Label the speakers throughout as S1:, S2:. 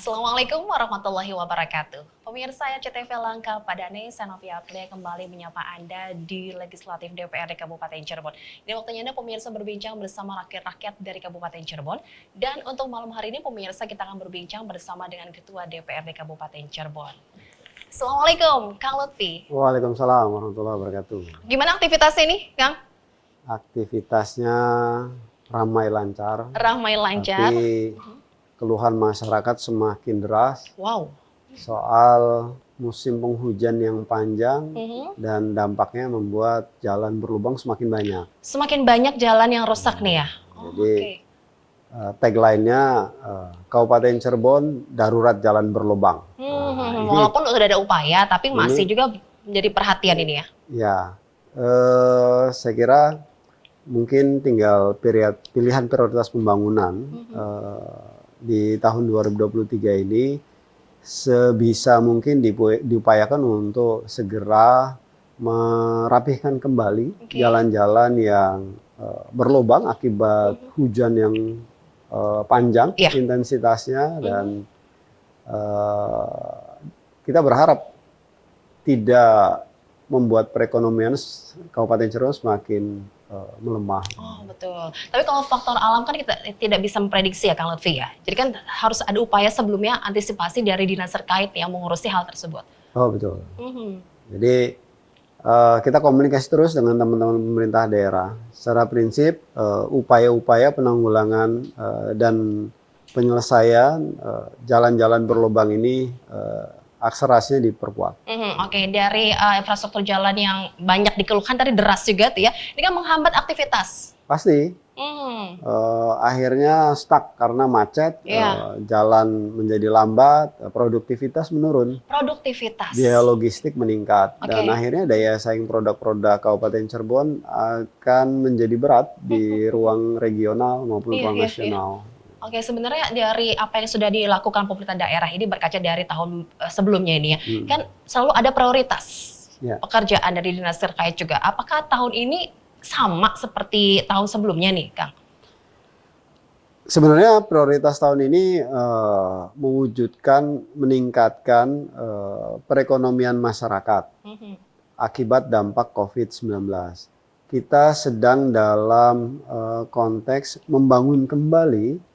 S1: Assalamualaikum warahmatullahi wabarakatuh. Pemirsa RCTV Langka Padane, Senovia Aplia kembali menyapa Anda di Legislatif DPRD Kabupaten Cirebon. Ini waktunya Anda pemirsa berbincang bersama rakyat-rakyat dari Kabupaten Cirebon. Dan untuk malam hari ini pemirsa kita akan berbincang bersama dengan Ketua DPRD Kabupaten Cirebon. Assalamualaikum, Kang Lutfi.
S2: Waalaikumsalam warahmatullahi wabarakatuh.
S1: Gimana aktivitas ini, Kang?
S2: Aktivitasnya ramai lancar.
S1: Ramai lancar.
S2: Tapi keluhan masyarakat semakin deras.
S1: Wow.
S2: Soal musim penghujan yang panjang dan dampaknya membuat jalan berlubang semakin banyak.
S1: Semakin banyak jalan yang rusak nih ya?
S2: Jadi tagline-nya Kabupaten Cirebon darurat jalan berlubang.
S1: Walaupun sudah ada upaya, tapi masih juga menjadi perhatian ini ya?
S2: Ya, saya kira mungkin tinggal pilihan prioritas pembangunan di tahun 2023 ini sebisa mungkin diupayakan untuk segera merapihkan kembali jalan-jalan yang berlubang akibat hujan yang panjang intensitasnya dan kita berharap tidak membuat perekonomian Kabupaten Cirebon semakin melemah.
S1: Oh betul. Tapi kalau faktor alam kan kita tidak bisa memprediksi ya Kang Lutfi ya. Jadi kan harus ada upaya sebelumnya antisipasi dari dinas terkait yang mengurusi hal tersebut.
S2: Oh betul. Jadi kita komunikasi terus dengan teman-teman pemerintah daerah. Secara prinsip upaya-upaya penanggulangan dan penyelesaian jalan-jalan berlubang ini akselerasinya diperkuat.
S1: Oke, dari infrastruktur jalan yang banyak dikeluhkan tadi deras juga tuh ya. Ini kan menghambat aktivitas.
S2: Pasti. Akhirnya stuck karena macet, jalan menjadi lambat, produktivitas menurun.
S1: Produktivitas.
S2: Biaya logistik meningkat dan akhirnya daya saing produk-produk Kabupaten Cirebon akan menjadi berat di ruang regional maupun ruang nasional.
S1: Oke, sebenarnya dari apa yang sudah dilakukan pemerintah daerah ini berkaca dari tahun sebelumnya ini ya, kan selalu ada prioritas pekerjaan dari dinas terkait juga. Apakah tahun ini sama seperti tahun sebelumnya nih, Kang?
S2: Sebenarnya prioritas tahun ini mewujudkan, meningkatkan perekonomian masyarakat akibat dampak COVID-19. Kita sedang dalam konteks membangun kembali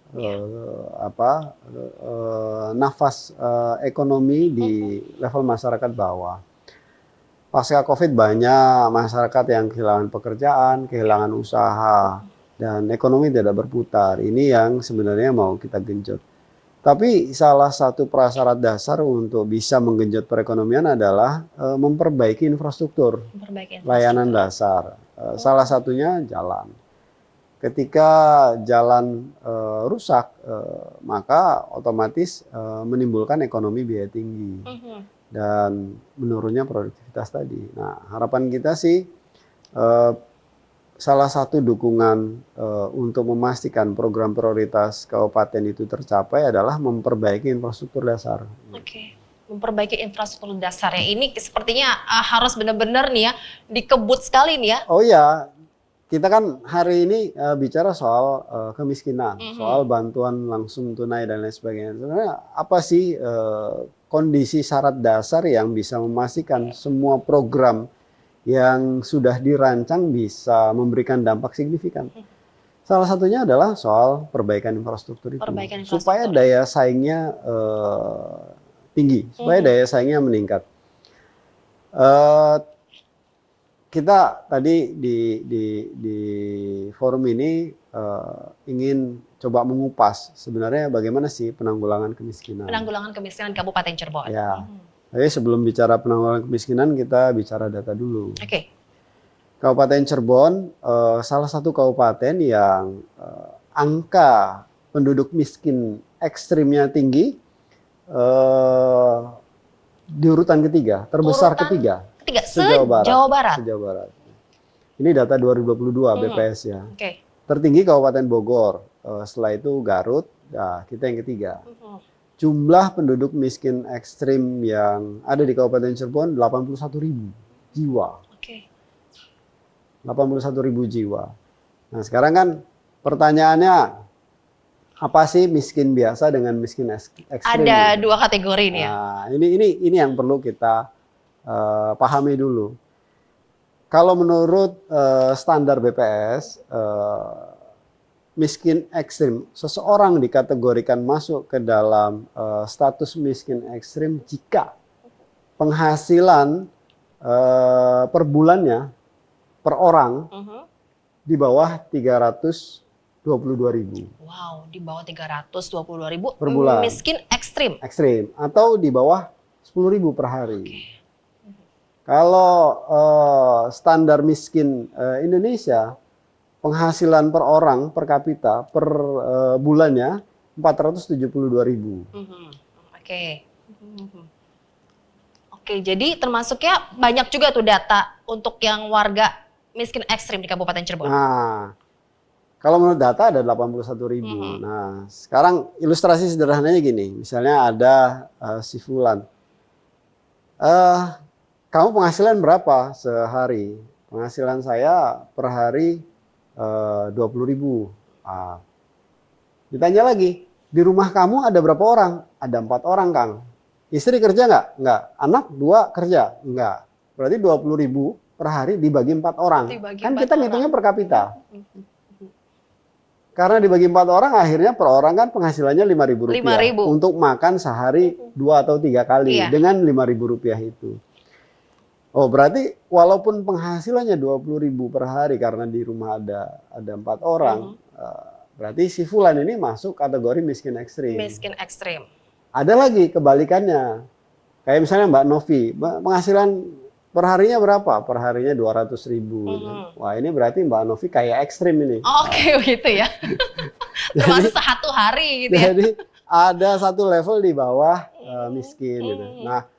S2: nafas ekonomi di level masyarakat bawah. Pasca COVID banyak masyarakat yang kehilangan pekerjaan, kehilangan usaha, dan ekonomi tidak berputar. Ini yang sebenarnya mau kita genjot. Tapi salah satu prasyarat dasar untuk bisa menggenjot perekonomian adalah memperbaiki infrastruktur, layanan dasar. Salah satunya jalan. Ketika jalan rusak, maka otomatis menimbulkan ekonomi biaya tinggi dan menurunnya produktivitas tadi. Nah, harapan kita sih salah satu dukungan untuk memastikan program prioritas kabupaten itu tercapai adalah memperbaiki infrastruktur dasar.
S1: Memperbaiki infrastruktur dasarnya ini sepertinya harus benar-benar nih ya dikebut sekali nih ya.
S2: Oh iya. Kita kan hari ini bicara soal kemiskinan, soal bantuan langsung tunai dan lain sebagainya. Sebenarnya apa sih kondisi syarat dasar yang bisa memastikan semua program yang sudah dirancang bisa memberikan dampak signifikan? Salah satunya adalah soal perbaikan infrastruktur itu, supaya daya saingnya tinggi, supaya daya saingnya meningkat. Kita tadi di forum ini ingin coba mengupas sebenarnya bagaimana sih penanggulangan kemiskinan.
S1: Penanggulangan kemiskinan Kabupaten Cirebon.
S2: Ya. Tapi sebelum bicara penanggulangan kemiskinan kita bicara data dulu. Kabupaten Cirebon salah satu kabupaten yang angka penduduk miskin ekstrimnya tinggi di urutan ketiga, terbesar ketiga. Sejauh Barat. Ini data 2022 BPS ya. Tertinggi Kabupaten Bogor, setelah itu Garut, nah kita yang ketiga. Jumlah penduduk miskin ekstrim yang ada di Kabupaten Cirebon 81.000 jiwa. 81.000 jiwa. Nah sekarang kan pertanyaannya, Apa sih miskin biasa dengan miskin ekstrim?
S1: Ada
S2: Gitu.
S1: dua kategori nih ya.
S2: Nah, ini yang perlu kita pahami dulu. Kalau menurut standar BPS, miskin ekstrim, seseorang dikategorikan masuk ke dalam status miskin ekstrim jika penghasilan per bulannya per orang di bawah 322.000
S1: Wow, di bawah 322.000
S2: per bulan.
S1: miskin ekstrim.
S2: Ekstrim atau di bawah 10.000 per hari. Kalau standar miskin Indonesia, penghasilan per orang per kapita per bulannya 472.000.
S1: Oke. Oke, jadi termasuknya banyak juga tuh data untuk yang warga miskin ekstrim di Kabupaten Cirebon.
S2: Nah, kalau menurut data ada 81.000. Nah, sekarang ilustrasi sederhananya gini, misalnya ada si Fulan. Kamu penghasilan berapa sehari? Penghasilan saya per hari 20.000. Ditanya lagi, di rumah kamu ada berapa orang? Ada 4 orang, Kang. Istri kerja nggak? Nggak. Anak 2 kerja? Nggak. Berarti 20.000 per hari dibagi 4 orang. Kan kita ngitungnya per kapita. Karena dibagi 4 orang, akhirnya per orang kan penghasilannya Rp5.000 untuk makan sehari 2 atau 3 kali dengan Rp5.000 itu. Oh, berarti walaupun penghasilannya 20.000 per hari karena di rumah ada 4 orang, berarti si Fulan ini masuk kategori miskin ekstrim.
S1: Miskin ekstrim.
S2: Ada lagi kebalikannya. Kayak misalnya Mbak Novi, penghasilan per harinya berapa? Per harinya 200.000. Wah, ini berarti Mbak Novi kayak ekstrim ini.
S1: Oke, begitu ya. Termasuk satu hari gitu ya.
S2: Jadi ada satu level di bawah miskin gitu. Nah,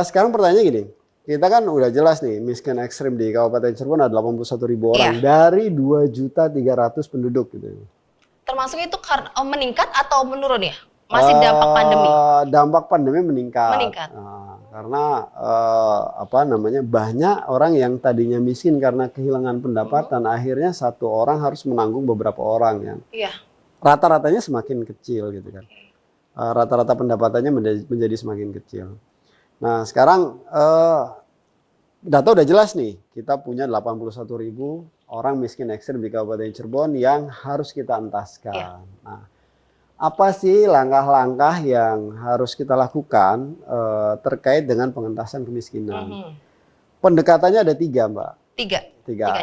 S2: sekarang pertanyaannya gini, kita kan udah jelas nih miskin ekstrim di Kabupaten Cirebon ada 81.000 orang dari 2.300.000 penduduk gitu.
S1: Termasuk itu karena meningkat atau menurun ya? Masih dampak pandemi?
S2: Dampak pandemi meningkat. Karena banyak orang yang tadinya miskin karena kehilangan pendapatan, akhirnya satu orang harus menanggung beberapa orang yang rata-ratanya semakin kecil gitu kan. Rata-rata pendapatannya menjadi semakin kecil. Nah sekarang data udah jelas nih, kita punya 81.000 orang miskin ekstrim di Kabupaten Cirebon yang harus kita entaskan. Nah, apa sih langkah-langkah yang harus kita lakukan terkait dengan pengentasan kemiskinan? Pendekatannya ada 3, Mbak. Tiga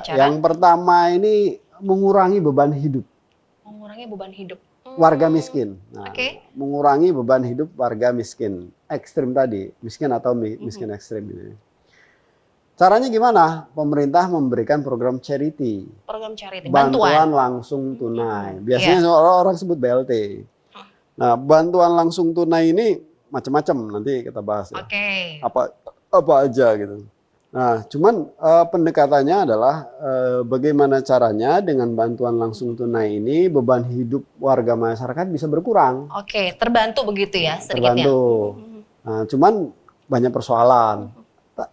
S2: cara. Yang pertama ini mengurangi beban hidup.
S1: Mengurangi beban hidup.
S2: Warga miskin. Nah, mengurangi beban hidup warga miskin. Ekstrim tadi, miskin atau miskin ekstrim ini. Caranya gimana? Pemerintah memberikan program charity.
S1: Program charity,
S2: bantuan langsung tunai. Biasanya orang sebut BLT. Nah, bantuan langsung tunai ini macam-macam, nanti kita bahas ya. Apa aja gitu. Nah, cuman pendekatannya adalah bagaimana caranya dengan bantuan langsung tunai ini beban hidup warga masyarakat bisa berkurang.
S1: Terbantu begitu ya sedikitnya.
S2: Terbantu. Nah, cuman banyak persoalan.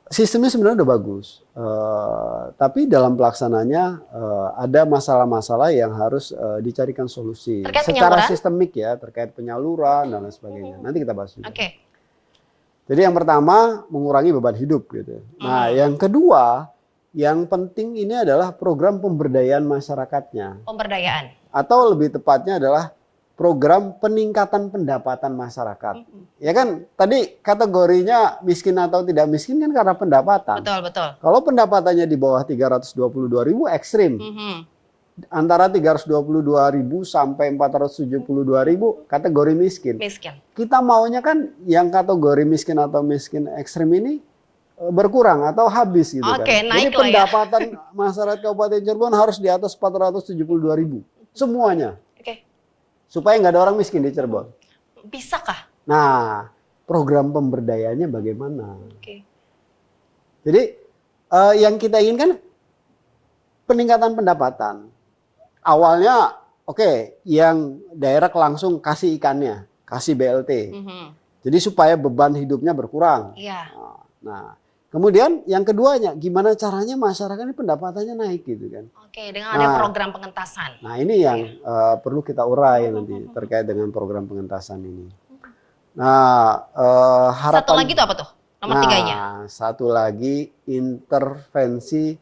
S2: Sistemnya sebenarnya udah bagus, tapi dalam pelaksananya ada masalah-masalah yang harus dicarikan solusi secara sistemik ya, terkait penyaluran dan lain sebagainya. Nanti kita bahas juga. Jadi yang pertama mengurangi beban hidup gitu. Nah, yang kedua yang penting ini adalah program pemberdayaan masyarakatnya.
S1: Pemberdayaan.
S2: Atau lebih tepatnya adalah program peningkatan pendapatan masyarakat. Ya kan tadi kategorinya miskin atau tidak miskin kan karena pendapatan.
S1: Betul.
S2: Kalau pendapatannya di bawah 322.000 ekstrim. Antara 322.000 sampai 472.000 kategori miskin. Kita maunya kan yang kategori miskin atau miskin ekstrim ini berkurang atau habis gitu kan. Jadi pendapatan masyarakat Kabupaten Cirebon harus di atas 472.000 semuanya. Supaya nggak ada orang miskin di Cirebon.
S1: Bisakah?
S2: Nah, program pemberdayaannya bagaimana? Jadi yang kita inginkan peningkatan pendapatan. Awalnya yang daerah langsung kasih ikannya, kasih BLT. Jadi supaya beban hidupnya berkurang.
S1: Iya.
S2: Nah, Kemudian yang keduanya, gimana caranya masyarakat ini pendapatannya naik gitu kan.
S1: Oke, dengan ada program pengentasan.
S2: Nah ini yang perlu kita urai nanti terkait dengan program pengentasan ini. Nah harapan.
S1: Satu lagi itu apa tuh? Nomor tiganya.
S2: Satu lagi intervensi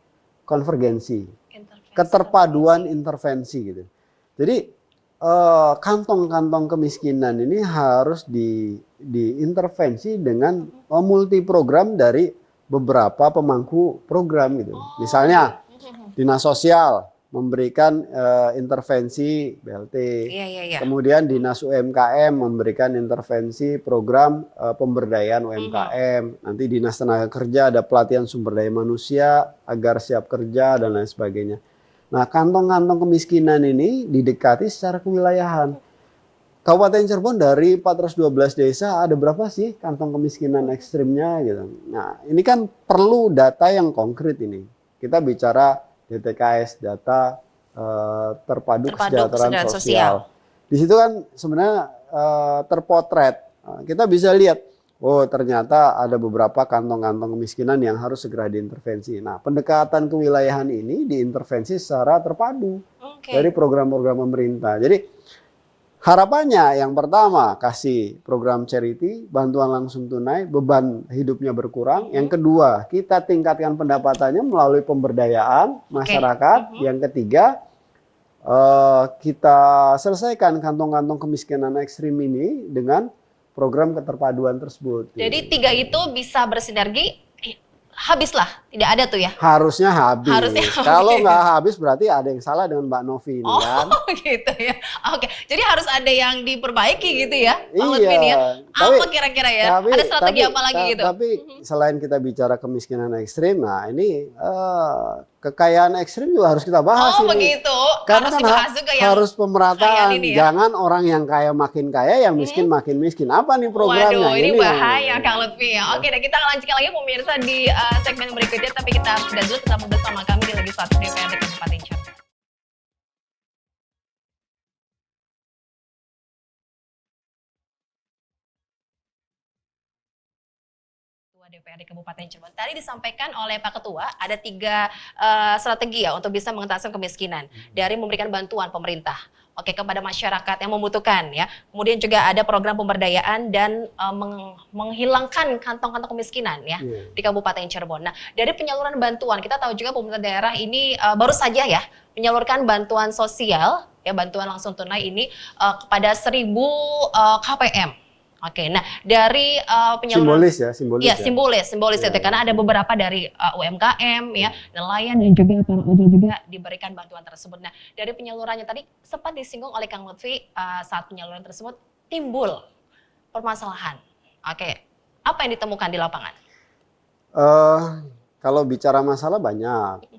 S2: konvergensi. Keterpaduan intervensi gitu. Jadi kantong-kantong kemiskinan ini harus diintervensi dengan multi program dari beberapa pemangku program gitu. Misalnya dinas sosial memberikan intervensi BLT. Kemudian dinas UMKM memberikan intervensi program pemberdayaan UMKM. Nanti dinas tenaga kerja ada pelatihan sumber daya manusia agar siap kerja dan lain sebagainya. Nah, kantong-kantong kemiskinan ini didekati secara kewilayahan. Kabupaten Cirebon dari 412 desa ada berapa sih kantong kemiskinan ekstrimnya gitu. Nah, ini kan perlu data yang konkret ini. Kita bicara DTKS, data terpadu kesejahteraan sosial. Di situ kan sebenarnya terpotret. Kita bisa lihat, oh ternyata ada beberapa kantong-kantong kemiskinan yang harus segera diintervensi. Nah, pendekatan kewilayahan ini diintervensi secara terpadu dari program-program pemerintah. Jadi harapannya yang pertama kasih program charity, bantuan langsung tunai, beban hidupnya berkurang. Yang kedua, kita tingkatkan pendapatannya melalui pemberdayaan masyarakat. Yang ketiga, kita selesaikan kantong-kantong kemiskinan ekstrim ini dengan program keterpaduan tersebut.
S1: Jadi tiga itu bisa bersinergi, habislah, tidak ada tuh ya?
S2: Harusnya habis. Kalau nggak habis berarti ada yang salah dengan Mbak Novi ini kan?
S1: Oh gitu ya. Oke, jadi harus ada yang diperbaiki gitu ya, Pak
S2: Iya.
S1: Lutfi ya. Apa kira-kira ya? Ada strategi apa lagi gitu?
S2: Tapi selain kita bicara kemiskinan ekstrim, nah ini kekayaan ekstrim juga harus kita bahas ini.
S1: Begitu.
S2: Karena
S1: harus
S2: kan harus pemerataan.
S1: Ya?
S2: Jangan orang yang kaya makin kaya, yang miskin makin miskin. Apa nih programnya?
S1: Waduh, ini bahaya Kang Lutfi ya. Oke, dan kita lanjutkan lagi pemirsa di segmen berikutnya. Tapi kita sudah dulu tetap bersama kami di Legislatif DPRD Kabupaten Cirebon. DPRD Kabupaten Cirebon. Tadi disampaikan oleh Pak Ketua ada 3 strategi ya untuk bisa mengentaskan kemiskinan dari memberikan bantuan pemerintah. Oke, kepada masyarakat yang membutuhkan ya. Kemudian juga ada program pemberdayaan dan menghilangkan kantong-kantong kemiskinan ya di Kabupaten Cirebon. Nah, dari penyaluran bantuan kita tahu juga pemerintah daerah ini baru saja ya menyalurkan bantuan sosial ya, bantuan langsung tunai ini kepada 1.000 KPM. Oke, nah dari penyaluran simbolis itu karena ada beberapa dari UMKM ya, nelayan dan juga para ojol juga diberikan bantuan tersebut. Nah, dari penyalurannya tadi sempat disinggung oleh Kang Lutfi saat penyaluran tersebut timbul permasalahan. Oke, apa yang ditemukan di lapangan?
S2: Kalau bicara masalah banyak.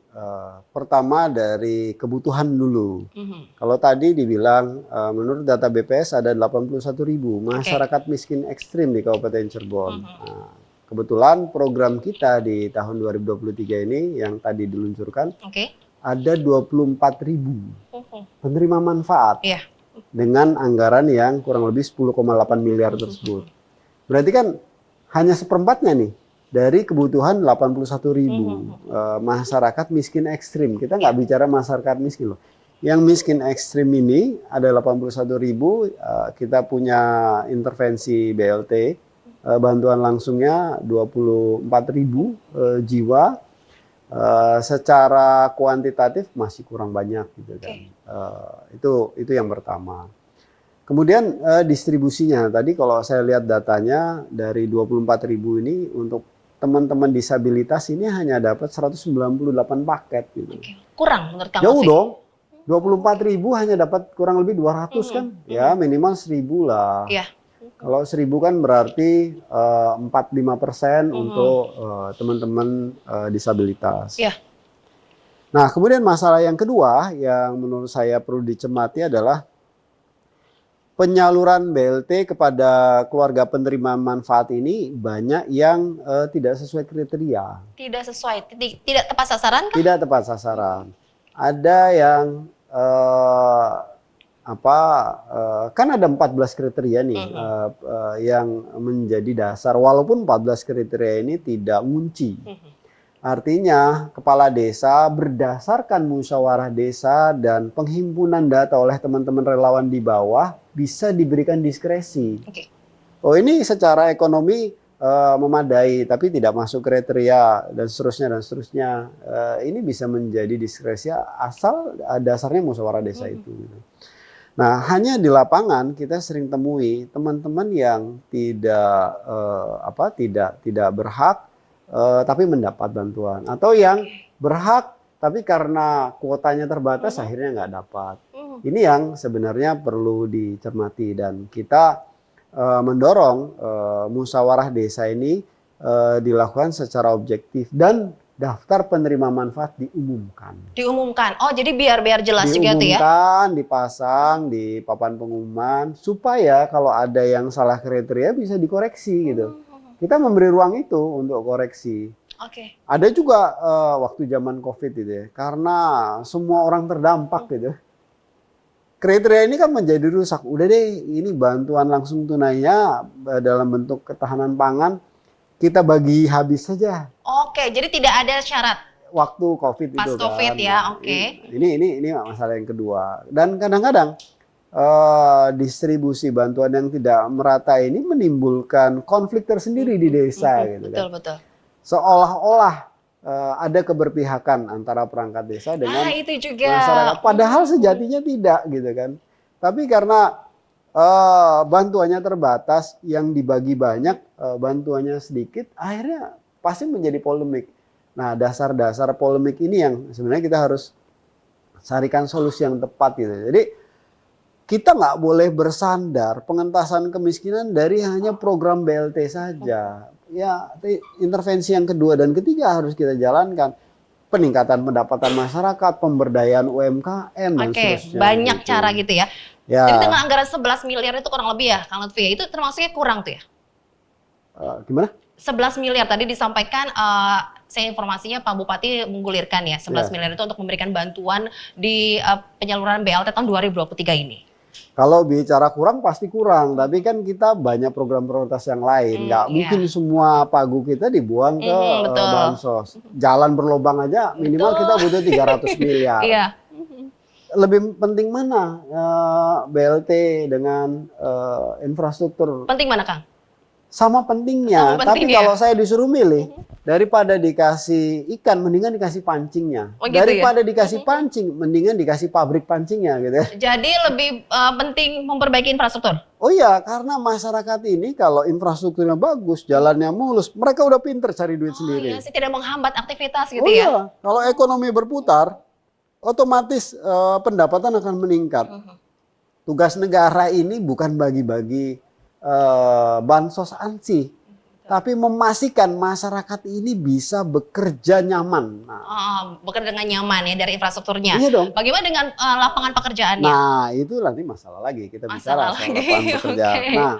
S2: Pertama dari kebutuhan dulu. Kalau tadi dibilang menurut data BPS ada 81.000 masyarakat miskin ekstrim di Kabupaten Cirebon. Nah, kebetulan program kita di tahun 2023 ini yang tadi diluncurkan ada 24.000 penerima manfaat dengan anggaran yang kurang lebih 10,8 miliar tersebut. Berarti kan hanya seperempatnya nih dari kebutuhan 81.000 masyarakat miskin ekstrim. Kita nggak bicara masyarakat miskin loh. Yang miskin ekstrim ini ada 81.000, kita punya intervensi BLT, bantuan langsungnya 24.000 jiwa. Secara kuantitatif masih kurang banyak gitu kan. Itu yang pertama. Kemudian distribusinya tadi kalau saya lihat datanya dari 24.000 ini untuk teman-teman disabilitas ini hanya dapat 198 paket gitu.
S1: Kurang menurut Kang
S2: Jauh dong. 24.000 hanya dapat kurang lebih 200 kan? Ya minimal 1.000 lah. Kalau 1.000 kan berarti 45% untuk teman-teman disabilitas. Nah, kemudian masalah yang kedua yang menurut saya perlu dicermati adalah penyaluran BLT kepada keluarga penerima manfaat ini banyak yang tidak sesuai kriteria.
S1: Tidak sesuai, tidak tepat sasaran kan?
S2: Tidak tepat sasaran. Ada yang kan ada 14 kriteria nih yang menjadi dasar, walaupun 14 kriteria ini tidak ngunci. Artinya kepala desa berdasarkan musyawarah desa dan penghimpunan data oleh teman-teman relawan di bawah bisa diberikan diskresi. Oh, ini secara ekonomi memadai tapi tidak masuk kriteria dan seterusnya. Ini bisa menjadi diskresi asal dasarnya musyawarah desa itu. Gitu. Nah, hanya di lapangan kita sering temui teman-teman yang tidak berhak tapi mendapat bantuan, atau yang berhak tapi karena kuotanya terbatas akhirnya nggak dapat. Ini yang sebenarnya perlu dicermati, dan kita mendorong musyawarah desa ini dilakukan secara objektif dan daftar penerima manfaat diumumkan.
S1: Diumumkan. Oh, jadi biar jelas juga tuh ya.
S2: Diumumkan, dipasang di papan pengumuman supaya kalau ada yang salah kriteria bisa dikoreksi gitu. Kita memberi ruang itu untuk koreksi. Ada juga waktu zaman COVID gitu ya, karena semua orang terdampak gitu. Kriteria ini kan menjadi rusak. Udah deh, ini bantuan langsung tunainya dalam bentuk ketahanan pangan kita bagi habis saja.
S1: Jadi tidak ada syarat.
S2: Waktu COVID
S1: pas
S2: itu
S1: COVID
S2: kan.
S1: Ya,
S2: Ini masalah yang kedua. Dan kadang-kadang distribusi bantuan yang tidak merata ini menimbulkan konflik tersendiri di desa gitu kan.
S1: Betul.
S2: Seolah-olah ada keberpihakan antara perangkat desa dengan
S1: itu juga
S2: masyarakat. Padahal sejatinya tidak gitu kan. Tapi karena bantuannya terbatas, yang dibagi banyak, bantuannya sedikit, akhirnya pasti menjadi polemik. Nah, dasar-dasar polemik ini yang sebenarnya kita harus carikan solusi yang tepat gitu. Jadi kita nggak boleh bersandar pengentasan kemiskinan dari hanya program BLT saja. Ya, intervensi yang kedua dan ketiga harus kita jalankan. Peningkatan pendapatan masyarakat, pemberdayaan UMKM, dan seterusnya.
S1: Banyak gitu. Cara gitu ya.
S2: Ya.
S1: Jadi dengan anggaran 11 miliar itu kurang lebih ya, Kang Lutfi, itu termasuknya kurang tuh ya?
S2: Gimana?
S1: 11 miliar tadi disampaikan, saya informasinya Pak Bupati menggulirkan ya, 11 miliar itu untuk memberikan bantuan di penyaluran BLT tahun 2023 ini.
S2: Kalau bicara kurang pasti kurang, tapi kan kita banyak program prioritas yang lain. Nggak mungkin semua pagu kita dibuang ke bansos. Jalan berlobang aja minimal kita butuh 300 miliar. Lebih penting mana BLT dengan infrastruktur?
S1: Penting mana, Kang?
S2: Sama pentingnya, tapi kalau saya disuruh milih, daripada dikasih ikan, mendingan dikasih pancingnya. Daripada dikasih pancing, mendingan dikasih pabrik pancingnya gitu ya.
S1: Jadi lebih penting memperbaiki infrastruktur?
S2: Oh iya, karena masyarakat ini kalau infrastrukturnya bagus, jalannya mulus, mereka udah pinter cari duit sendiri.
S1: Iya sih, tidak menghambat aktivitas gitu ya.
S2: Iya, kalau ekonomi berputar, otomatis pendapatan akan meningkat. Tugas negara ini bukan bagi-bagi bansos ansi, tapi memastikan masyarakat ini bisa bekerja nyaman.
S1: Bekerja dengan nyaman ya dari infrastrukturnya.
S2: Iya dong.
S1: Bagaimana dengan lapangan pekerjaannya?
S2: Nah, itu nanti masalah lagi, kita bicara soal lapangan pekerjaan. Nah,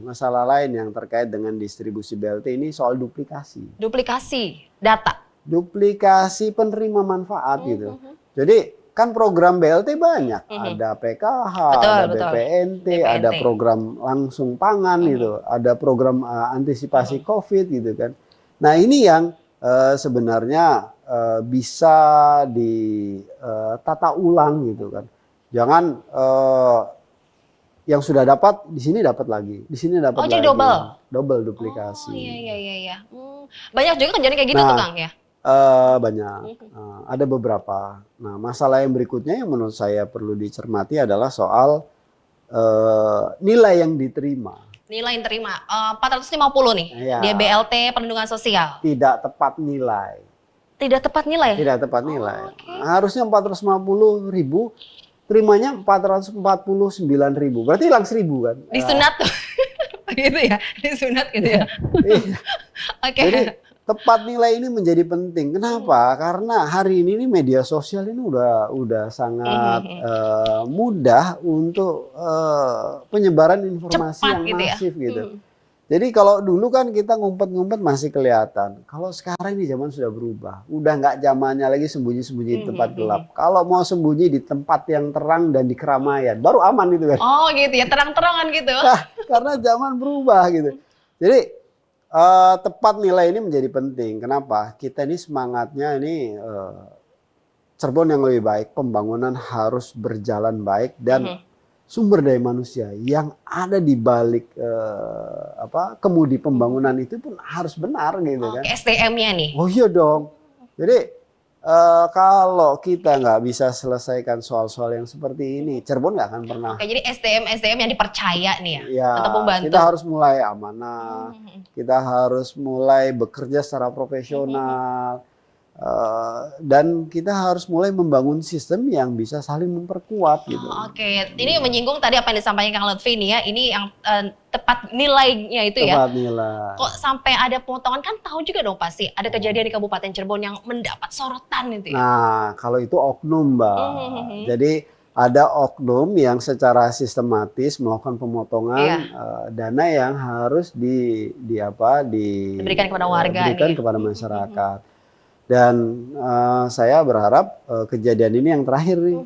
S2: masalah lain yang terkait dengan distribusi BLT ini soal duplikasi.
S1: Duplikasi data.
S2: Duplikasi penerima manfaat gitu. Jadi kan program BLT banyak, ada PKH, ada BPNT, ada program langsung pangan gitu, ada program antisipasi COVID gitu kan. Nah, ini yang sebenarnya bisa ditata ulang gitu kan. Jangan yang sudah dapat di sini dapat lagi, di sini dapat lagi.
S1: Jadi
S2: double duplikasi.
S1: Iya. Banyak juga kejadian kayak gitu tuh, Kang ya.
S2: Banyak, ada beberapa. Nah, masalah yang berikutnya yang menurut saya perlu dicermati adalah soal nilai yang diterima.
S1: Nilai yang diterima 450 nih, di BLT Perlindungan Sosial.
S2: Tidak tepat nilai.
S1: Tidak tepat nilai?
S2: Tidak tepat nilai. Harusnya 450.000, terimanya 449.000. Berarti hilang 1.000 kan?
S1: Disunat tuh, gitu ya? Disunat gitu ya?
S2: Jadi tepat nilai ini menjadi penting. Kenapa? Karena hari ini media sosial ini udah sangat mudah untuk penyebaran informasi yang masif gitu. Jadi kalau dulu kan kita ngumpet-ngumpet masih kelihatan. Kalau sekarang ini zaman sudah berubah. Udah nggak zamannya lagi sembunyi-sembunyi di tempat gelap. Kalau mau sembunyi di tempat yang terang dan di keramaian, baru aman itu kan.
S1: Oh gitu ya, terang-terangan gitu.
S2: Nah, karena zaman berubah gitu. Jadi tepat nilai ini menjadi penting. Kenapa? Kita ini semangatnya ini Cirebon yang lebih baik, pembangunan harus berjalan baik dan sumber daya manusia yang ada di balik kemudi pembangunan itu pun harus benar gitu kan.
S1: SDM-nya nih.
S2: Oh iya dong. Jadi kalau kita nggak bisa selesaikan soal-soal yang seperti ini, Cirebon nggak akan pernah.
S1: Oke, jadi SDM yang dipercaya nih ya,
S2: Ya,
S1: untuk membantu.
S2: kita harus mulai amanah, kita harus mulai bekerja secara profesional. Dan kita harus mulai membangun sistem yang bisa saling memperkuat gitu.
S1: Oke, ini menyinggung tadi apa yang disampaikan Kang Lutfi nih ya, ini yang tepat nilainya itu ya.
S2: Tepat nilai.
S1: Kok sampai ada pemotongan, kan tahu juga dong pasti ada kejadian di Kabupaten Cirebon yang mendapat sorotan itu ya.
S2: Nah, kalau itu oknum, Mbak. Jadi ada oknum yang secara sistematis melakukan pemotongan dana yang harus
S1: diberikan kepada warga,
S2: diberikan kepada masyarakat. Dan saya berharap kejadian ini yang terakhir nih,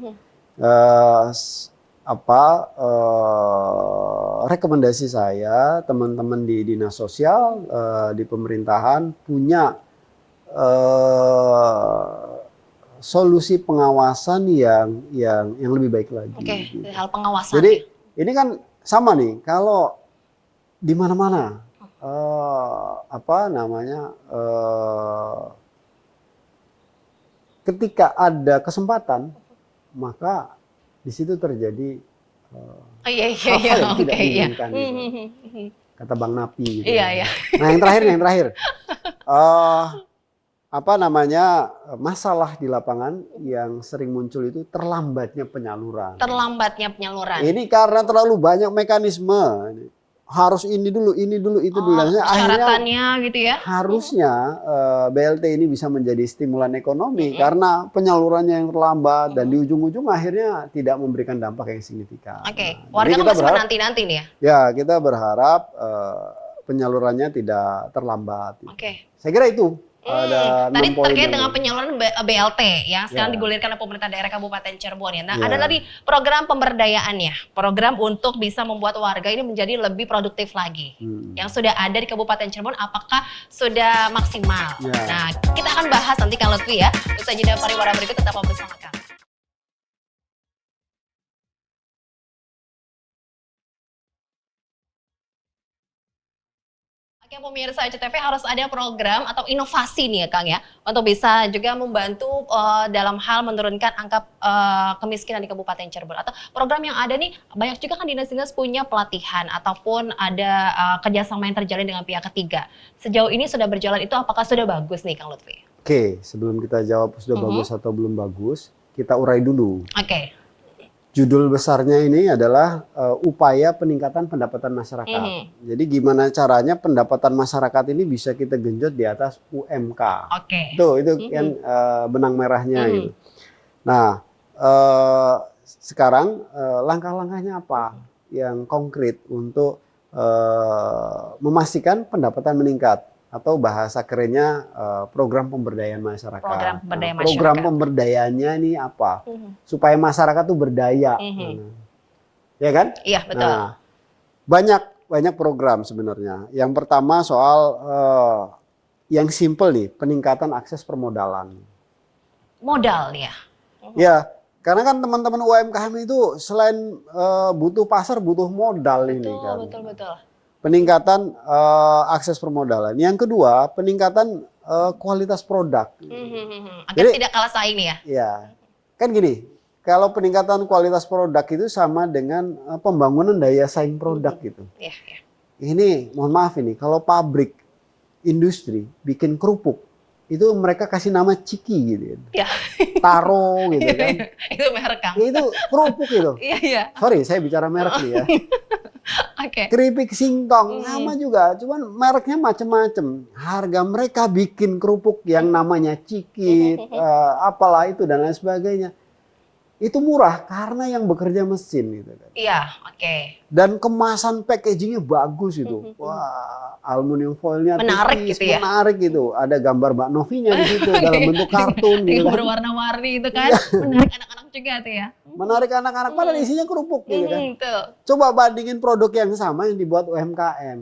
S2: rekomendasi saya teman-teman di dinas sosial, di pemerintahan punya solusi pengawasan yang lebih baik lagi.
S1: Oke,
S2: gitu.
S1: hal pengawasan.
S2: Jadi ini kan sama nih, kalau di mana-mana ketika ada kesempatan, maka di situ terjadi hal-hal yang tidak diinginkan. Gitu. Kata Bang Napi. Gitu.
S1: Iya.
S2: Nah, yang terakhir. Masalah di lapangan yang sering muncul itu terlambatnya penyaluran. Ini karena terlalu banyak mekanisme. Harus ini dulu, itu dulu.
S1: Persyaratannya gitu ya.
S2: Harusnya BLT ini bisa menjadi stimulan ekonomi karena penyalurannya yang terlambat dan di ujung-ujung akhirnya tidak memberikan dampak yang signifikan.
S1: Oke, warga kan masih menanti-nanti nih ya.
S2: Ya, kita berharap penyalurannya tidak terlambat.
S1: Oke.
S2: Saya kira itu.
S1: Tadi terkait dengan penyaluran BLT yang sekarang digulirkan oleh pemerintah daerah Kabupaten Cirebon ya. Nah, ada tadi program pemberdayaannya, program untuk bisa membuat warga ini menjadi lebih produktif lagi. Yang sudah ada di Kabupaten Cirebon, apakah sudah maksimal? Nah, kita akan bahas nanti Kang Lutfi ya. Usai jeda pariwara berikut, tetap bersama kami. Oke pemirsa CTV, harus ada program atau inovasi nih ya Kang ya, untuk bisa juga membantu dalam hal menurunkan angka kemiskinan di Kabupaten Cirebon. Atau program yang ada nih, banyak juga kan dinas-dinas punya pelatihan ataupun ada kerjasama yang terjalin dengan pihak ketiga. Sejauh ini sudah berjalan itu, apakah sudah bagus nih Kang Lutfi?
S2: Oke, sebelum kita jawab sudah bagus atau belum bagus, kita urai dulu.
S1: Oke.
S2: Judul besarnya ini adalah upaya peningkatan pendapatan masyarakat. Jadi gimana caranya pendapatan masyarakat ini bisa kita genjot di atas UMK.
S1: Oke.
S2: Itu kan benang merahnya gitu. Nah, sekarang langkah-langkahnya apa yang konkret untuk memastikan pendapatan meningkat, atau bahasa kerennya program pemberdayaan masyarakat. Program pemberdayaannya ini apa? Supaya masyarakat tuh berdaya. Ya kan?
S1: Iya, betul.
S2: Nah, banyak program sebenarnya. Yang pertama soal yang simple nih, peningkatan akses permodalan.
S1: Modal ya?
S2: Ya, karena kan teman-teman UMKM itu selain butuh pasar, butuh modal ini kan.
S1: Betul.
S2: Peningkatan akses permodalan. Yang kedua, peningkatan kualitas produk.
S1: Agar tidak kalah saing nih ya?
S2: Ya, kan gini, kalau peningkatan kualitas produk itu sama dengan pembangunan daya saing produk gitu.
S1: Iya.
S2: Ini, mohon maaf ini, kalau pabrik, industri bikin kerupuk, itu mereka kasih nama Ciki gitu.
S1: Ya.
S2: Taro gitu kan.
S1: Itu merek Kang.
S2: Itu kerupuk itu.
S1: Iya.
S2: Sorry, saya bicara merek nih ya.
S1: Oke.
S2: Keripik singkong sama juga, cuman mereknya macam-macam. Harga mereka bikin kerupuk yang namanya Ciki, apalah itu dan lain sebagainya. itu murah karena yang bekerja mesin gitu kan.
S1: Iya, oke.
S2: Dan kemasan packagingnya bagus itu. Wah, aluminium foilnya
S1: Menarik
S2: tipis,
S1: gitu ya.
S2: menarik gitu. Ada gambar Mbak Novinya di situ dalam bentuk kartun gitu
S1: Yang
S2: kan.
S1: berwarna-warni itu kan, menarik anak-anak juga tuh ya.
S2: Menarik anak-anak padahal isinya kerupuk gitu kan.
S1: Tuh.
S2: Coba bandingin produk yang sama yang dibuat UMKM.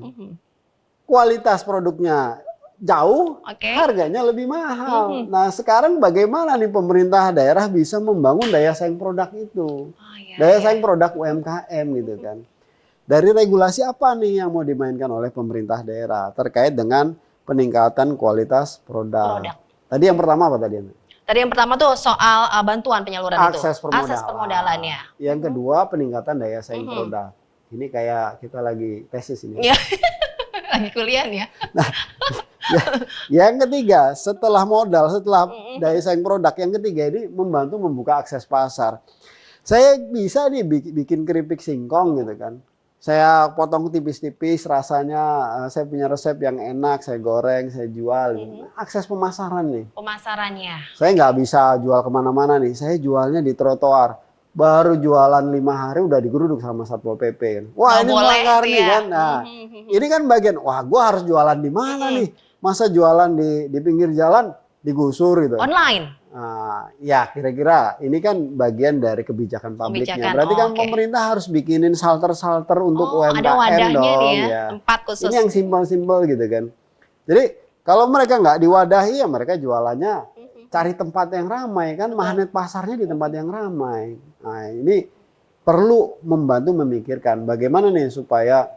S2: Kualitas produknya jauh,
S1: Oke.
S2: harganya lebih mahal. Nah, sekarang bagaimana nih pemerintah daerah bisa membangun daya saing produk itu?
S1: Oh, iya,
S2: Daya
S1: iya.
S2: saing produk UMKM gitu kan. Dari regulasi apa nih yang mau dimainkan oleh pemerintah daerah terkait dengan peningkatan kualitas produk?
S1: Produk.
S2: Tadi yang pertama apa tadi?
S1: Tadi yang pertama tuh soal bantuan penyaluran itu.
S2: Akses permodalan.
S1: Akses permodalannya.
S2: Yang kedua peningkatan daya saing produk. Ini kayak kita lagi tesis ini.
S1: Iya. Lagi kuliah nih ya.
S2: Yang ketiga, setelah modal, setelah daya saing produk, yang ketiga ini membantu membuka akses pasar. Saya bisa nih bikin keripik singkong gitu kan. Saya potong tipis-tipis, rasanya saya punya resep yang enak, saya goreng, saya jual. Gitu. Akses pemasaran nih.
S1: Pemasarannya.
S2: Saya nggak bisa jual kemana-mana nih, saya jualnya di trotoar. Baru jualan 5 hari udah digeruduk sama Satpol PP kan. Wah,
S1: Nggak
S2: ini
S1: boleh
S2: melanggar
S1: itu
S2: nih
S1: ya.
S2: kan. Nah, ini kan bagian, wah gua harus jualan di mana nih? Masa jualan di pinggir jalan digusur gitu.
S1: Online.
S2: Nah, ya kira-kira ini kan bagian dari kebijakan publiknya.
S1: Kebijakan,
S2: Berarti kan
S1: oke.
S2: pemerintah harus bikinin shelter-shelter untuk UMKM
S1: ada wadahnya
S2: dong.
S1: nih ya,
S2: Ya.
S1: tempat khusus.
S2: Ini yang simpel-simpel gitu kan. Jadi kalau mereka nggak diwadahi ya mereka jualannya cari tempat yang ramai kan, magnet pasarnya di tempat yang ramai. Nah ini perlu membantu memikirkan bagaimana nih supaya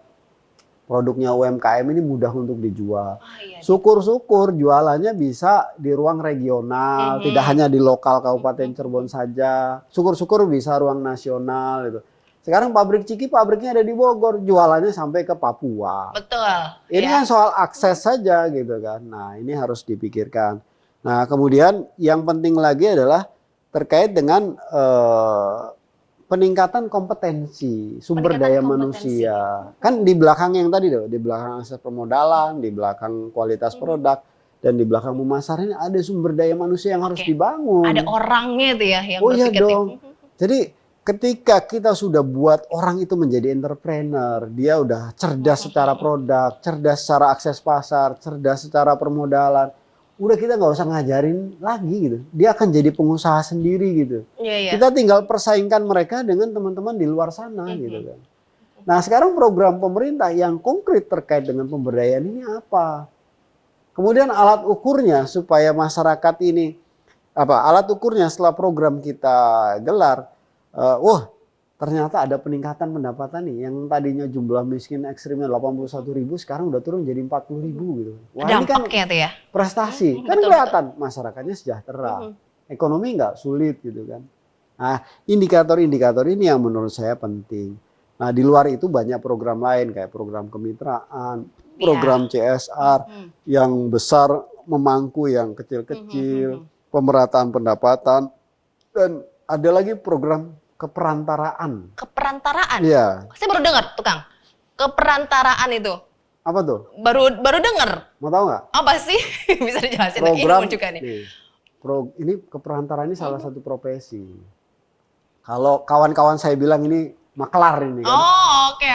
S2: produknya UMKM ini mudah untuk dijual.
S1: Iya.
S2: Syukur-syukur jualannya bisa di ruang regional, tidak hanya di lokal Kabupaten Cirebon saja. Syukur-syukur bisa ruang nasional gitu. Sekarang pabrik Ciki pabriknya ada di Bogor, jualannya sampai ke Papua.
S1: Betul.
S2: Ini kan soal akses saja gitu kan. Nah, ini harus dipikirkan. Nah, kemudian yang penting lagi adalah terkait dengan peningkatan kompetensi sumber
S1: Peningkatan
S2: daya
S1: kompetensi.
S2: manusia. Kan di belakang yang tadi di belakang akses permodalan, di belakang kualitas produk, dan di belakang pemasaran ada sumber daya manusia yang harus
S1: Oke.
S2: dibangun.
S1: Ada orangnya tuh ya yang
S2: Oh iya
S1: berpikir.
S2: dong. Jadi ketika kita sudah buat orang itu menjadi entrepreneur, dia udah cerdas secara produk, cerdas secara akses pasar, cerdas secara permodalan. Udah kita nggak usah ngajarin lagi gitu. Dia akan jadi pengusaha sendiri gitu.
S1: Iya, iya.
S2: Kita tinggal persaingkan mereka dengan teman-teman di luar sana gitu kan. Nah sekarang program pemerintah yang konkret terkait dengan pemberdayaan ini apa? Kemudian alat ukurnya supaya masyarakat ini alat ukurnya setelah program kita gelar, ternyata ada peningkatan pendapatan nih yang tadinya jumlah miskin ekstrimnya 81.000 sekarang udah turun jadi 40.000 gitu. Wah ini kan
S1: Dampaknya tuh ya.
S2: prestasi, kan
S1: betul,
S2: kelihatan masyarakatnya sejahtera, ekonomi nggak sulit gitu kan. Nah indikator-indikator ini yang menurut saya penting. Nah di luar itu banyak program lain kayak program kemitraan, program CSR yang besar memangku yang kecil-kecil, pemerataan pendapatan, dan ada lagi program keperantaraan.
S1: Keperantaraan.
S2: Iya.
S1: Saya baru dengar, tukang. Keperantaraan itu.
S2: Apa tuh?
S1: Baru dengar.
S2: Mau tahu nggak?
S1: Apa sih? Bisa dijelasin
S2: Program
S1: ilmu juga nih.
S2: Ini keperantaraan ini salah satu profesi. Kalau kawan-kawan saya bilang ini makelar ini kan.
S1: Oh, oke.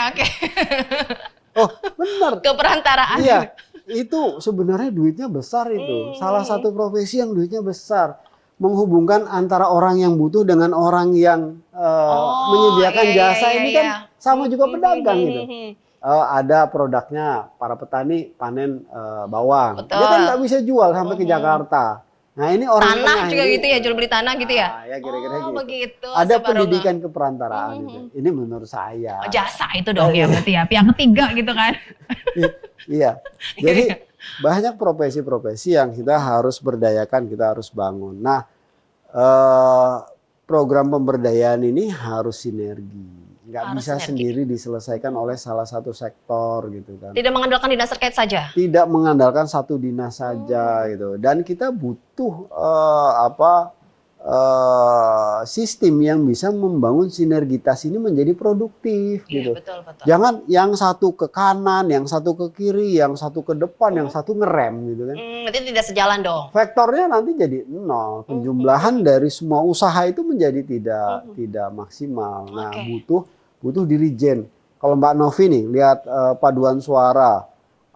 S2: Oh, benar.
S1: Keperantaraan.
S2: Iya. Itu sebenarnya duitnya besar itu. Salah satu profesi yang duitnya besar. Menghubungkan antara orang yang butuh dengan orang yang menyediakan jasa ini kan sama juga pedagang gitu. Ada produknya para petani panen bawang.
S1: Betul.
S2: Dia kan nggak bisa jual sampai ke Jakarta. Nah ini orang
S1: Tanah
S2: tengah
S1: juga
S2: ini,
S1: gitu ya, jual beli tanah gitu ya?
S2: Ya kira-kira gitu.
S1: Begitu.
S2: Ada
S1: saya baru
S2: pendidikan keperantaraan itu. Ini menurut saya.
S1: jasa itu dong ya berarti ya. Pihak ketiga gitu kan.
S2: Iya. Jadi banyak profesi-profesi yang kita harus berdayakan, kita harus bangun. Nah, program pemberdayaan ini harus sinergi. Nggak
S1: Harus
S2: bisa
S1: sinergi.
S2: sendiri diselesaikan oleh salah satu sektor gitu kan.
S1: Tidak mengandalkan dinas terkait saja.
S2: Tidak mengandalkan satu dinas saja gitu. Dan kita butuh sistem yang bisa membangun sinergitas ini menjadi produktif
S1: Iya,
S2: gitu.
S1: betul, betul.
S2: Jangan yang satu ke kanan, yang satu ke kiri, yang satu ke depan, yang satu ngerem gitu kan.
S1: Berarti tidak sejalan dong.
S2: Vektornya nanti jadi nol. Penjumlahan dari semua usaha itu menjadi tidak maksimal. Nah,
S1: Oke.
S2: butuh dirijen. Kalau Mbak Novi nih lihat paduan suara,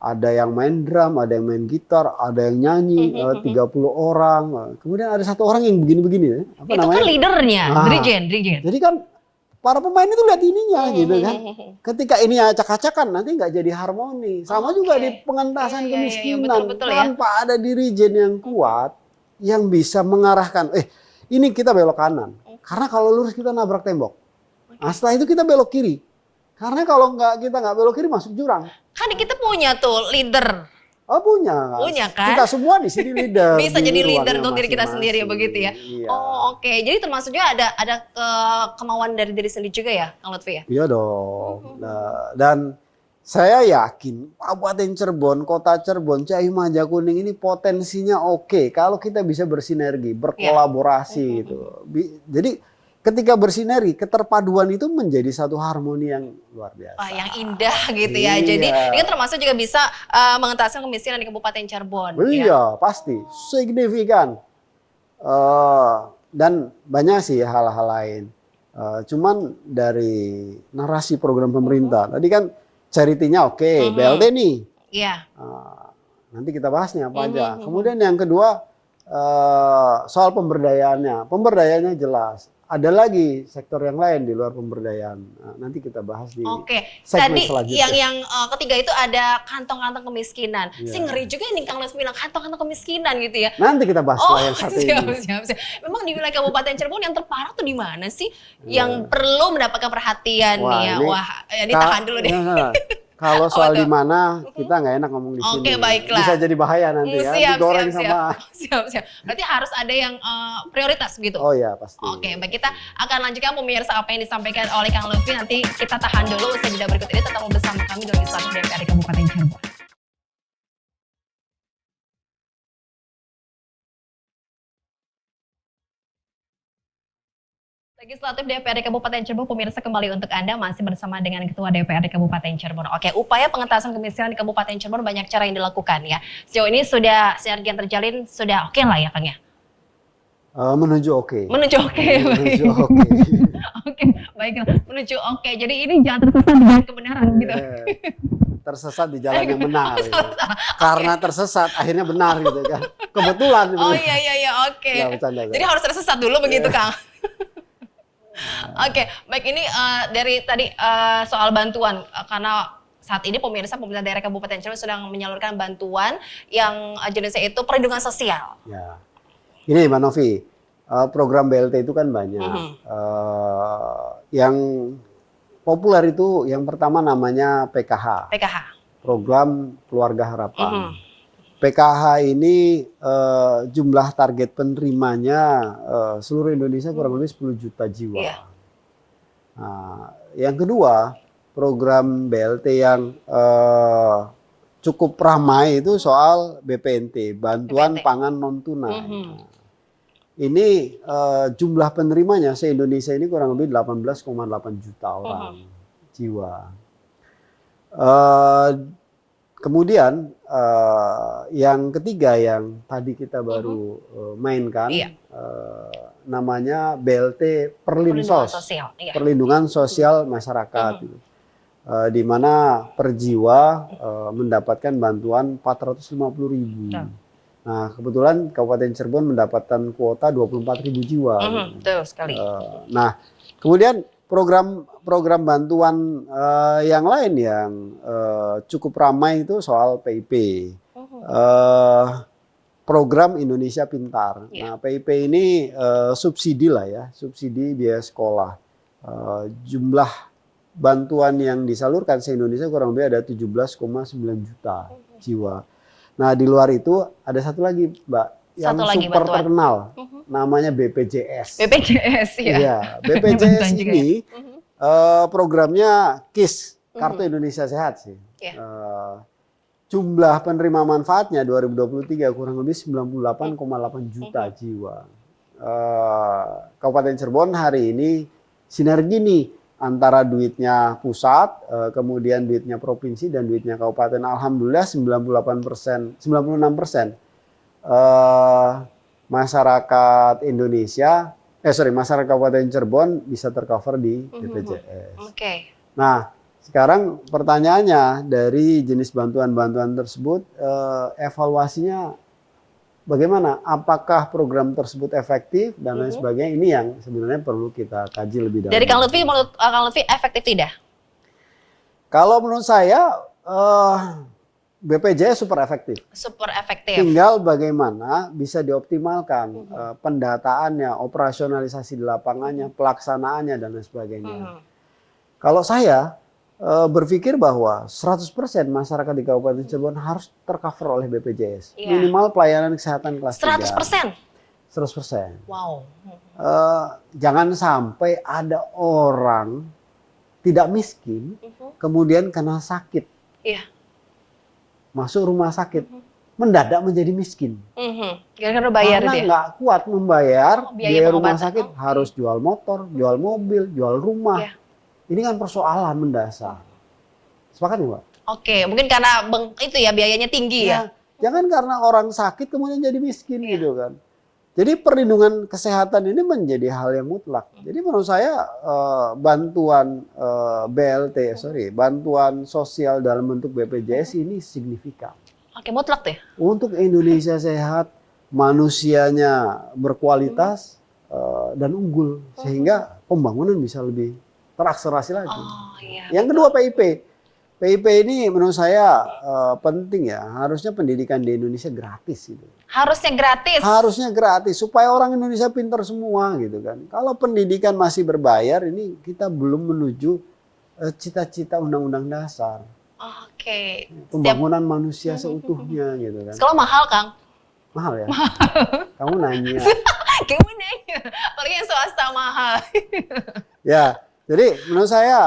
S2: ada yang main drum, ada yang main gitar, ada yang nyanyi 30 orang. Kemudian ada satu orang yang begini-begini ya. Apa
S1: Itu
S2: namanya?
S1: kan leadernya,
S2: Nah,
S1: dirijen.
S2: jadi kan para pemain itu lihat ininya gitu kan. Ketika ini acak-acakan nanti nggak jadi harmoni. Sama juga di pengentasan
S1: Iya,
S2: kemiskinan.
S1: betul ya.
S2: Tanpa ada dirijen yang kuat yang bisa mengarahkan, ini kita belok kanan. Karena kalau lurus kita nabrak tembok. Nah, setelah itu kita belok kiri. Karena kalau kita nggak belok kiri masuk jurang.
S1: Kan kita punya tuh leader.
S2: Oh punya.
S1: Punya kan?
S2: Kita semua di sini leader.
S1: Bisa
S2: di
S1: jadi leader
S2: ruangnya
S1: untuk diri kita sendiri
S2: masing-masing.
S1: begitu ya.
S2: Iya.
S1: Oh, oke. Jadi termasuk juga ada kemauan dari diri sendiri juga ya, Kang Lutfi ya?
S2: Iya dong. Nah, dan saya yakin Kabupaten Cirebon, Kota Cirebon, Ciayu Majakuning ini potensinya oke kalau kita bisa bersinergi, berkolaborasi gitu. Jadi ketika bersinergi, keterpaduan itu menjadi satu harmoni yang luar biasa.
S1: Wah, yang indah gitu ya. Jadi ini kan termasuk juga bisa mengentaskan kemiskinan di Kabupaten Cirebon.
S2: Iya, pasti signifikan. Dan banyak sih hal-hal lain. Cuman dari narasi program pemerintah, tadi kan charity-nya oke, BLT nih.
S1: Iya.
S2: Nanti kita bahasnya apa aja. Kemudian yang kedua soal pemberdayaannya. Pemberdayaannya jelas. Ada lagi sektor yang lain di luar pemberdayaan. Nah, nanti kita bahas di segmen
S1: tadi
S2: selanjutnya.
S1: yang ketiga itu ada kantong-kantong kemiskinan. Sih ngeri juga nih Kang Lutfi bilang kantong-kantong kemiskinan gitu ya.
S2: Nanti kita bahas setelah yang satu ini.
S1: Siap. Memang di wilayah Kabupaten Cirebon yang terparah tuh di mana sih? Yang perlu mendapatkan perhatian nih ya. Wah, ini tahan dulu deh.
S2: Kalau soal di mana kita nggak enak ngomong di sini.
S1: Oke, baiklah.
S2: Bisa jadi bahaya nanti ya. Digoreng sama.
S1: Siap. Berarti harus ada yang prioritas gitu.
S2: Oh ya pasti.
S1: Oke, baik, kita akan lanjutkan pemirsa apa yang disampaikan oleh Kang Lutfi. Nanti kita tahan dulu usai jeda berikut ini, tetap bersama kami di Legislatif DPRD Kabupaten Cirebon. Legislatif DPRD Kabupaten Cirebon, pemirsa kembali untuk Anda masih bersama dengan Ketua DPRD Kabupaten Cirebon. Oke, upaya pengentasan kemiskinan di Kabupaten Cirebon banyak cara yang dilakukan ya. Sejauh ini sudah sinergi yang terjalin, sudah oke lah ya Kang ya?
S2: Menuju oke.
S1: Menuju oke.
S2: Menuju oke.
S1: Oke, baiklah. Menuju oke. Jadi ini jangan tersesat di jalan kebenaran gitu.
S2: Tersesat di jalan yang benar. Gitu. Karena tersesat akhirnya benar gitu kan. Kebetulan.
S1: Oh iya, oke. Jadi harus tersesat dulu begitu Kang. Oke, baik, ini dari tadi soal bantuan karena saat ini pemirsa pemerintah daerah Kabupaten Cirebon sedang menyalurkan bantuan yang jenisnya itu perlindungan sosial.
S2: Ya, ini Mbak Novi, program BLT itu kan banyak. Yang populer itu yang pertama namanya PKH. Program Keluarga Harapan. PKH ini jumlah target penerimanya seluruh Indonesia kurang lebih 10 juta jiwa. Nah, yang kedua, program BLT yang cukup ramai itu soal BPNT, Bantuan Pangan Non Tunai. Ini jumlah penerimanya se-Indonesia ini kurang lebih 18,8 juta orang jiwa. Kemudian yang ketiga yang tadi kita baru mainkan, namanya BLT Perlindungan Sosial Masyarakat, di mana per jiwa mendapatkan bantuan 450.000. Nah kebetulan Kabupaten Cirebon mendapatkan kuota 24.000 jiwa.
S1: Betul sekali.
S2: Nah kemudian program bantuan yang lain yang cukup ramai itu soal PIP, program Indonesia Pintar. Nah PIP ini subsidi lah ya, subsidi biaya sekolah. Jumlah bantuan yang disalurkan se-Indonesia kurang lebih ada 17,9 juta jiwa. Nah di luar itu ada satu lagi Mbak, yang super terkenal, namanya BPJS. Iya, BPJS ini programnya KIS, Kartu Indonesia Sehat sih. Jumlah penerima manfaatnya 2023 kurang lebih 98,8 juta jiwa. Kabupaten Cirebon hari ini sinergi nih antara duitnya pusat, kemudian duitnya provinsi dan duitnya kabupaten. Alhamdulillah 98%, 96% masyarakat Indonesia, masyarakat Kabupaten Cirebon bisa tercover di BPJS.
S1: Oke.
S2: Nah, sekarang pertanyaannya dari jenis bantuan-bantuan tersebut, evaluasinya bagaimana? Apakah program tersebut efektif dan lain sebagainya? Ini yang sebenarnya perlu kita kaji lebih dalam.
S1: Dari Kang Lutfi, menurut Kang Lutfi efektif tidak?
S2: Kalau menurut saya BPJS super efektif.
S1: Super efektif.
S2: Tinggal bagaimana bisa dioptimalkan pendataannya, operasionalisasi di lapangannya, pelaksanaannya dan lain sebagainya. Kalau saya berpikir bahwa 100% masyarakat di Kabupaten Cirebon harus tercover oleh BPJS. Minimal pelayanan kesehatan kelas 3.
S1: 100%?
S2: 100%.
S1: Wow.
S2: Jangan sampai ada orang tidak miskin, kemudian kena sakit.
S1: Iya.
S2: Masuk rumah sakit, mendadak menjadi miskin.
S1: Gara-gara bayar
S2: karena
S1: dia?
S2: nggak kuat membayar biaya rumah
S1: pengobatan.
S2: sakit, harus jual motor, jual mobil, jual rumah.
S1: Iya.
S2: Ini kan persoalan mendasar. Sepakat ya, Pak?
S1: Oke, mungkin karena itu ya biayanya tinggi ya?
S2: Jangan karena orang sakit kemudian jadi miskin gitu kan. Jadi perlindungan kesehatan ini menjadi hal yang mutlak. Jadi menurut saya bantuan bantuan sosial dalam bentuk BPJS ini signifikan.
S1: Oke, mutlak tuh ya?
S2: Untuk Indonesia sehat, manusianya berkualitas dan unggul. Sehingga pembangunan bisa lebih terakselerasi lagi.
S1: Oh, iya.
S2: Yang kedua PIP. PIP ini menurut saya penting ya. Harusnya pendidikan di Indonesia gratis gitu.
S1: Harusnya gratis?
S2: Harusnya gratis supaya orang Indonesia pintar semua gitu kan. Kalau pendidikan masih berbayar ini kita belum menuju cita-cita Undang-Undang Dasar.
S1: Oke.
S2: Pembangunan manusia seutuhnya gitu kan.
S1: Sekolah mahal, Kang?
S2: Mahal ya? Kamu nanya.
S1: Kamu nanya. Apalagi yang swasta mahal.
S2: Ya. Jadi menurut saya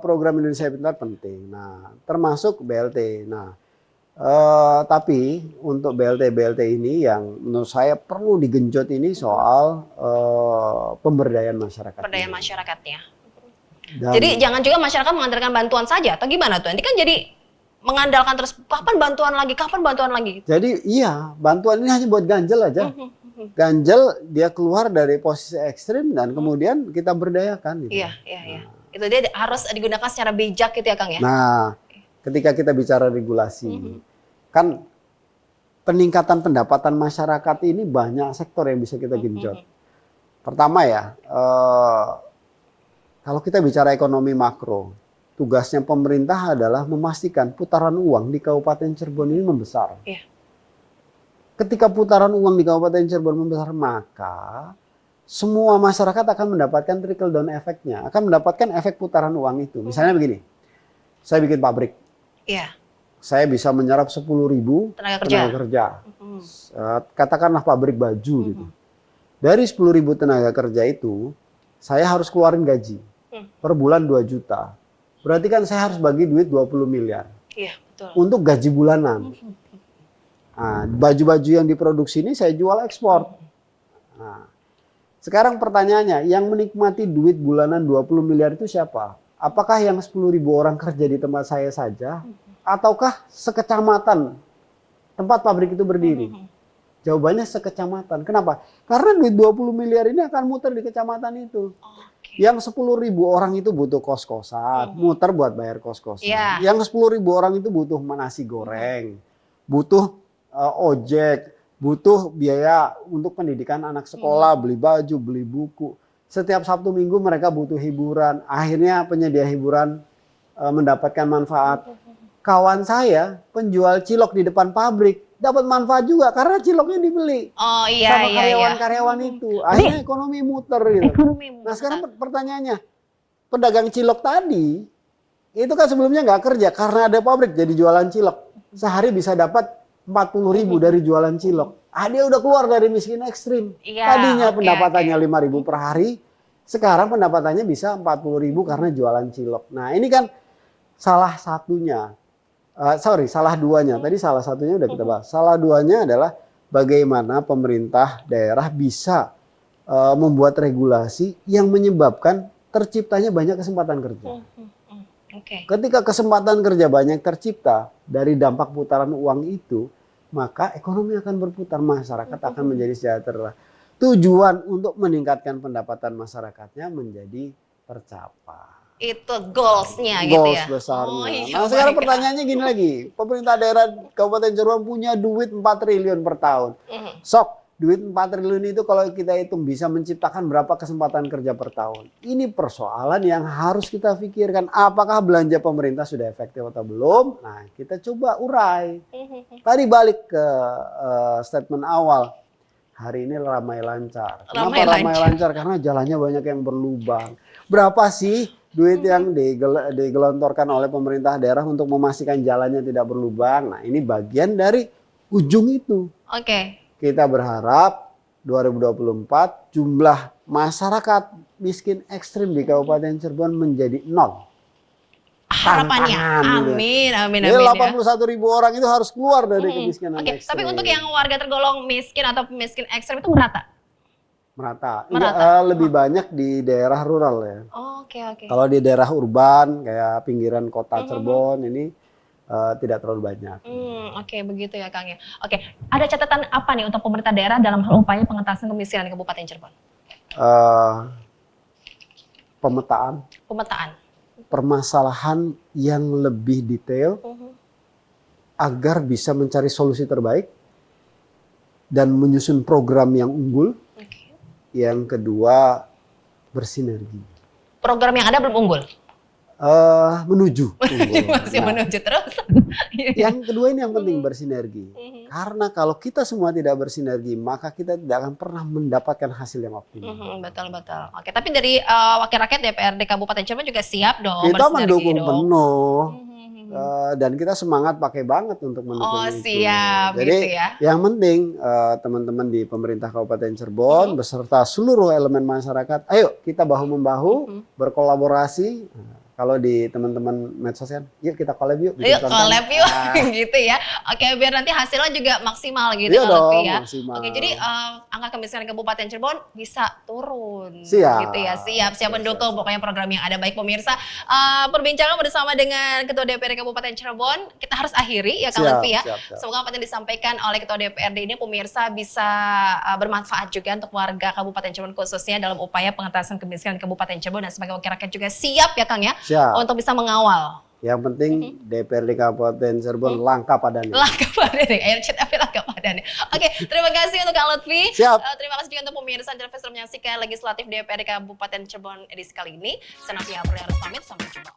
S2: program Indonesia Pintar penting. Nah, termasuk BLT. Nah, tapi untuk BLT ini yang menurut saya perlu digenjot ini soal pemberdayaan masyarakat.
S1: Pemberdayaan masyarakatnya.
S2: Dan,
S1: jadi jangan juga masyarakat mengandalkan bantuan saja atau gimana tuh? Nanti kan jadi mengandalkan terus kapan bantuan lagi, kapan bantuan lagi.
S2: Jadi iya, bantuan ini hanya buat ganjel aja. Ganjel dia keluar dari posisi ekstrim dan kemudian kita berdayakan. Gitu.
S1: Iya. Itu dia harus digunakan secara bijak gitu ya Kang ya?
S2: Nah, ketika kita bicara regulasi, kan peningkatan pendapatan masyarakat ini banyak sektor yang bisa kita genjot. Pertama ya, kalau kita bicara ekonomi makro, tugasnya pemerintah adalah memastikan putaran uang di Kabupaten Cirebon ini membesar.
S1: Iya.
S2: Ketika putaran uang di Kabupaten Cirebon membesar, maka semua masyarakat akan mendapatkan trickle down efeknya, akan mendapatkan efek putaran uang itu. Misalnya begini, saya bikin pabrik, saya bisa menyerap 10.000 tenaga kerja. Katakanlah pabrik baju gitu. Dari 10.000 tenaga kerja itu, saya harus keluarin gaji per bulan 2 juta. Berarti kan saya harus bagi duit 20 miliar untuk gaji bulanan. Nah, baju-baju yang diproduksi ini saya jual ekspor. Nah, sekarang pertanyaannya, yang menikmati duit bulanan 20 miliar itu siapa? Apakah yang 10.000 orang kerja di tempat saya saja? Ataukah sekecamatan tempat pabrik itu berdiri? Jawabannya sekecamatan. Kenapa? Karena duit 20 miliar ini akan muter di kecamatan itu. Yang 10.000 orang itu butuh kos-kosan, muter buat bayar kos-kosan. Yang 10.000 orang itu butuh nasi goreng, butuh ojek, butuh biaya untuk pendidikan anak sekolah, beli baju, beli buku. Setiap Sabtu Minggu mereka butuh hiburan. Akhirnya penyedia hiburan mendapatkan manfaat. Kawan saya penjual cilok di depan pabrik dapat manfaat juga karena ciloknya dibeli sama karyawan-karyawan itu. Akhirnya ekonomi muter gitu. Nah sekarang pertanyaannya, pedagang cilok tadi itu kan sebelumnya nggak kerja karena ada pabrik jadi jualan cilok. Sehari bisa dapat 40.000 dari jualan cilok. Dia udah keluar dari miskin ekstrim. Tadinya pendapatannya 5.000 per hari, sekarang pendapatannya bisa 40.000 karena jualan cilok. Nah ini kan salah satunya. Salah duanya. Tadi salah satunya udah kita bahas. Salah duanya adalah bagaimana pemerintah daerah bisa membuat regulasi yang menyebabkan terciptanya banyak kesempatan kerja. Ketika kesempatan kerja banyak tercipta dari dampak putaran uang itu, maka ekonomi akan berputar, masyarakat akan menjadi sejahtera. Tujuan untuk meningkatkan pendapatan masyarakatnya menjadi tercapai.
S1: Itu goals-nya gitu
S2: Goals
S1: ya?
S2: besarnya.
S1: Iya,
S2: Nah sekarang
S1: baik.
S2: pertanyaannya gini lagi, pemerintah daerah Kabupaten Cirebon punya duit 4 triliun per tahun. Sok, duit 4 triliun itu kalau kita hitung bisa menciptakan berapa kesempatan kerja per tahun. Ini persoalan yang harus kita pikirkan. Apakah belanja pemerintah sudah efektif atau belum? Nah kita coba urai. Tadi balik ke statement awal. Hari ini ramai lancar. Kenapa ramai lancar? Karena jalannya banyak yang berlubang. Berapa sih duit yang digelontorkan oleh pemerintah daerah untuk memastikan jalannya tidak berlubang? Nah ini bagian dari ujung itu. Kita berharap 2024 jumlah masyarakat miskin ekstrim di Kabupaten Cirebon menjadi 0.
S1: Harapannya, amin.
S2: Jadi 81.000 orang itu harus keluar dari kemiskinan ekstrim.
S1: Tapi untuk yang warga tergolong miskin atau miskin ekstrim itu merata?
S2: Merata. Lebih banyak di daerah rural ya. Kalau di daerah urban kayak pinggiran kota Cirebon ini tidak terlalu banyak.
S1: Begitu ya Kang ya. Ada catatan apa nih untuk pemerintah daerah dalam hal upaya pengentasan kemiskinan di Kabupaten Cirebon?
S2: Pemetaan. Permasalahan yang lebih detail agar bisa mencari solusi terbaik dan menyusun program yang unggul. Yang kedua, bersinergi.
S1: Program yang ada belum unggul?
S2: Menuju unggul.
S1: Masih menuju terus.
S2: Yang kedua ini yang penting, bersinergi. Karena kalau kita semua tidak bersinergi, maka kita tidak akan pernah mendapatkan hasil yang optimal.
S1: Betul. Tapi dari Wakil Rakyat DPRD Kabupaten Cirebon juga siap dong.
S2: Kita mendukung penuh. Dan kita semangat pakai banget untuk mendukung itu.
S1: Siap.
S2: Jadi
S1: gitu ya.
S2: yang penting teman-teman di pemerintah Kabupaten Cirebon beserta seluruh elemen masyarakat, ayo kita bahu-membahu berkolaborasi. Kalau di teman-teman medsos kan, yuk kita collab yuk.
S1: Collab yuk, gitu ya. Biar nanti hasilnya juga maksimal gitu.
S2: Iya dong,
S1: ya.
S2: maksimal.
S1: Jadi angka kemiskinan Kabupaten Cirebon bisa turun.
S2: Siap.
S1: Gitu ya, siap mendukung pokoknya program yang ada. Baik pemirsa, perbincangan bersama dengan Ketua DPRD Kabupaten Cirebon, kita harus akhiri ya Kang Lutfi ya. Semoga apa yang disampaikan oleh Ketua DPRD ini pemirsa bisa bermanfaat juga untuk warga Kabupaten Cirebon khususnya dalam upaya pengentasan kemiskinan Kabupaten Cirebon, dan sebagai wakil rakyat juga siap ya Kang ya. Untuk bisa mengawal.
S2: Yang penting DPRD Kabupaten Cirebon langkah padanya.
S1: Langkah padanya. Terima kasih untuk Kang Lutfi. Terima kasih juga untuk pemirsa dan investor menyaksikan Legislatif DPRD Kabupaten Cirebon edisi kali ini. Saya Nafia April harus pamit, sampai jumpa.